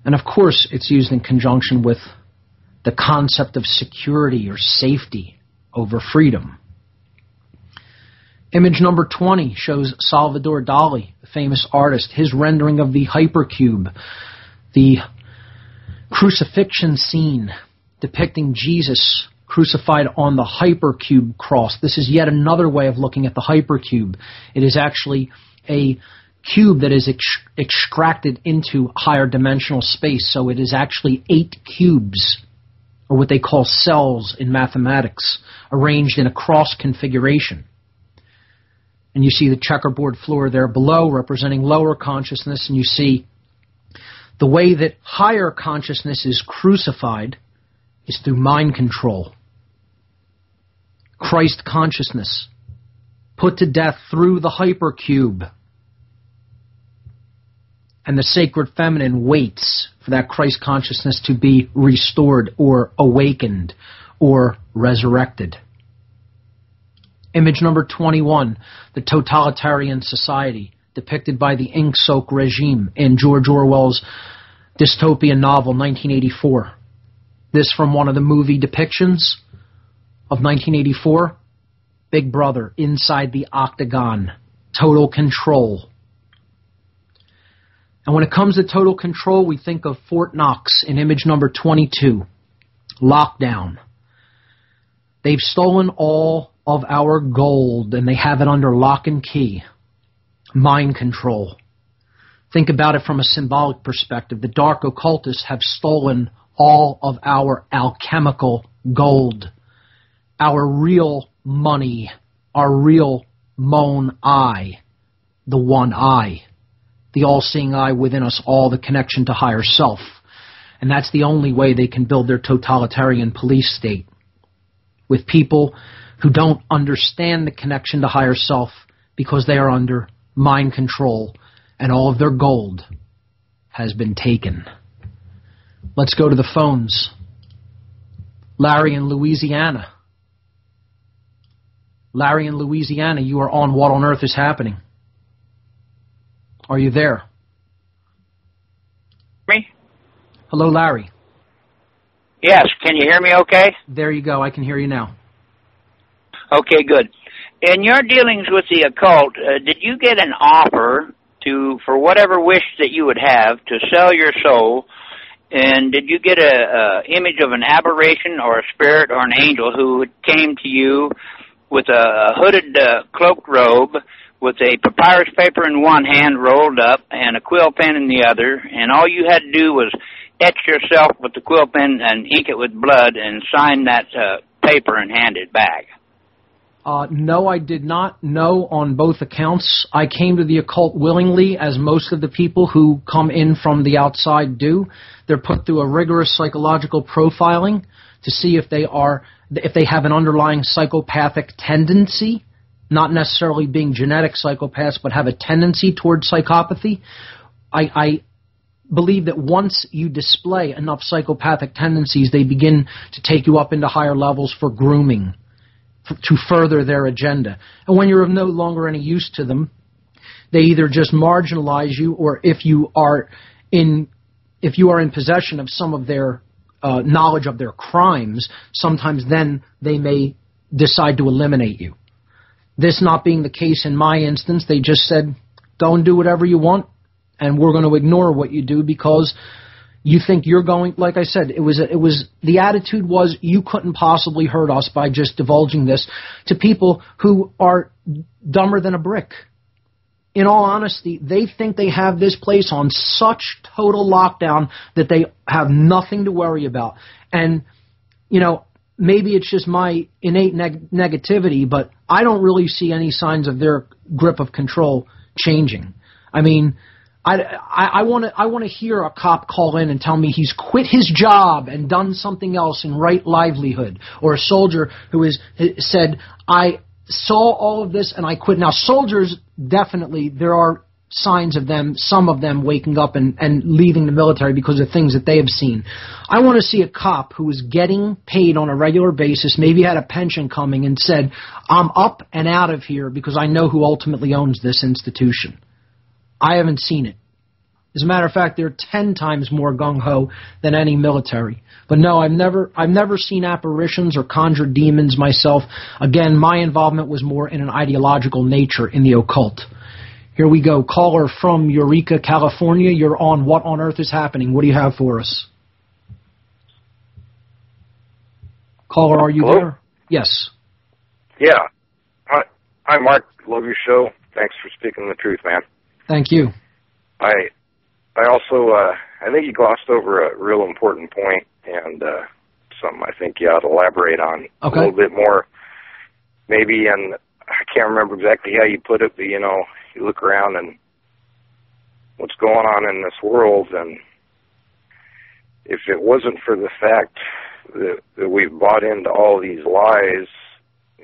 And of course, it's used in conjunction with the concept of security or safety over freedom. Image number 20 shows Salvador Dali, the famous artist, his rendering of the Hypercube, the crucifixion scene depicting Jesus crucified on the Hypercube cross. This is yet another way of looking at the Hypercube. It is actually a cube that is extracted into higher dimensional space. So it is actually 8 cubes, or what they call cells in mathematics, arranged in a cross configuration. And you see the checkerboard floor there below representing lower consciousness, and you see the way that higher consciousness is crucified is through mind control. Christ consciousness put to death through the Hypercube. And the sacred feminine waits for that Christ consciousness to be restored or awakened or resurrected. Image number 21, the totalitarian society depicted by the ink-soaked regime in George Orwell's dystopian novel 1984. This from one of the movie depictions of 1984. Big Brother inside the octagon. Total control. And when it comes to total control, we think of Fort Knox in image number 22. Lockdown. They've stolen all of our gold and they have it under lock and key. Mind control. Think about it from a symbolic perspective. The dark occultists have stolen all of our alchemical gold, our real money, our real Mon I, the one I, the all-seeing eye within us all, the connection to higher self. And that's the only way they can build their totalitarian police state, with people who don't understand the connection to higher self because they are under mind control and all of their gold has been taken. Let's go to the phones. Larry in Louisiana. Larry in Louisiana, you are on What on Earth is Happening. Are you there? Me? Hello, Larry. Yes, can you hear me okay? There you go, I can hear you now. Okay, good. In your dealings with the occult, did you get an offer for whatever wish that you would have to sell your soul? And did you get a image of an aberration or a spirit or an angel who came to you with a hooded cloaked robe with a papyrus paper in one hand rolled up and a quill pen in the other, and all you had to do was etch yourself with the quill pen and ink it with blood and sign that paper and hand it back? No, I did not. No, on both accounts. I came to the occult willingly, as most of the people who come in from the outside do. They're put through a rigorous psychological profiling to see if they have an underlying psychopathic tendency, not necessarily being genetic psychopaths, but have a tendency towards psychopathy. I believe that once you display enough psychopathic tendencies, they begin to take you up into higher levels for grooming, to further their agenda. And when you're of no longer any use to them, they either just marginalize you, or if you are in possession of some of their knowledge of their crimes, sometimes then they may decide to eliminate you. This not being the case in my instance, they just said, go and do whatever you want, and we're going to ignore what you do because you think you're going, like I said, the attitude was you couldn't possibly hurt us by just divulging this to people who are dumber than a brick. In all honesty, they think they have this place on such total lockdown that they have nothing to worry about. And, maybe it's just my innate negativity, but I don't really see any signs of their grip of control changing. I mean, I want to hear a cop call in and tell me he's quit his job and done something else in right livelihood, or a soldier who has said, I saw all of this and I quit. Now, soldiers, definitely, there are signs of them, some of them waking up and leaving the military because of things that they have seen. I want to see a cop who is getting paid on a regular basis, maybe had a pension coming, and said, I'm up and out of here because I know who ultimately owns this institution. I haven't seen it. As a matter of fact, they're 10 times more gung-ho than any military. But no, I've never seen apparitions or conjured demons myself. Again, my involvement was more in an ideological nature in the occult. Here we go. Caller from Eureka, California. You're on What on Earth is Happening? What do you have for us? Caller, are you there? Yes. Yeah. Hi, Mark. Love your show. Thanks for speaking the truth, man. Thank you. I also, I think you glossed over a real important point, and something I think you ought to elaborate on a little bit more. Maybe, and I can't remember exactly how you put it, but, you know, you look around and what's going on in this world, and if it wasn't for the fact that we've bought into all these lies,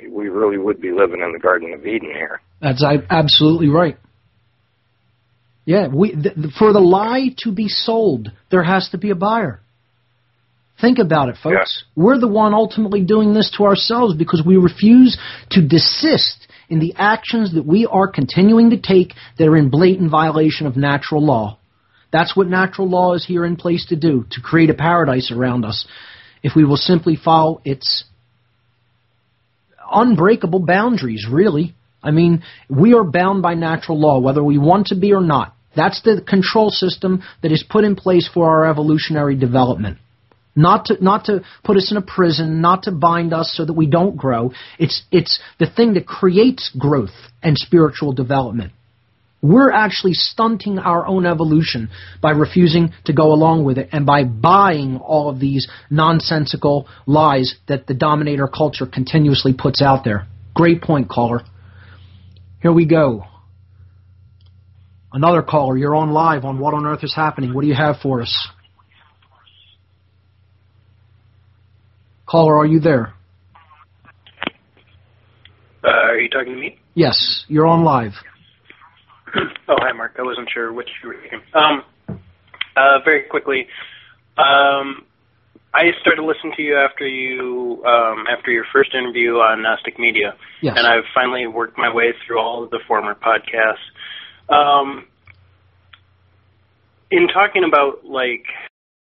we really would be living in the Garden of Eden here. That's absolutely right. Yeah, for the lie to be sold, there has to be a buyer. Think about it, folks. Yeah. We're the one ultimately doing this to ourselves because we refuse to desist in the actions that we are continuing to take that are in blatant violation of natural law. That's what natural law is here in place to do, to create a paradise around us. If we will simply follow its unbreakable boundaries, really. I mean, we are bound by natural law, whether we want to be or not. That's the control system that is put in place for our evolutionary development. Not to put us in a prison, not to bind us so that we don't grow. It's the thing that creates growth and spiritual development. We're actually stunting our own evolution by refusing to go along with it and by buying all of these nonsensical lies that the dominator culture continuously puts out there. Great point, caller. Here we go. Another caller, you're on live on What on Earth is Happening. What do you have for us? Caller, are you there? Are you talking to me? Yes, you're on live. Oh, hi, Mark. I wasn't sure which you were taking. Very quickly, I started listening to you after your first interview on Gnostic Media, yes. And I've finally worked my way through all of the former podcasts. In talking about, like,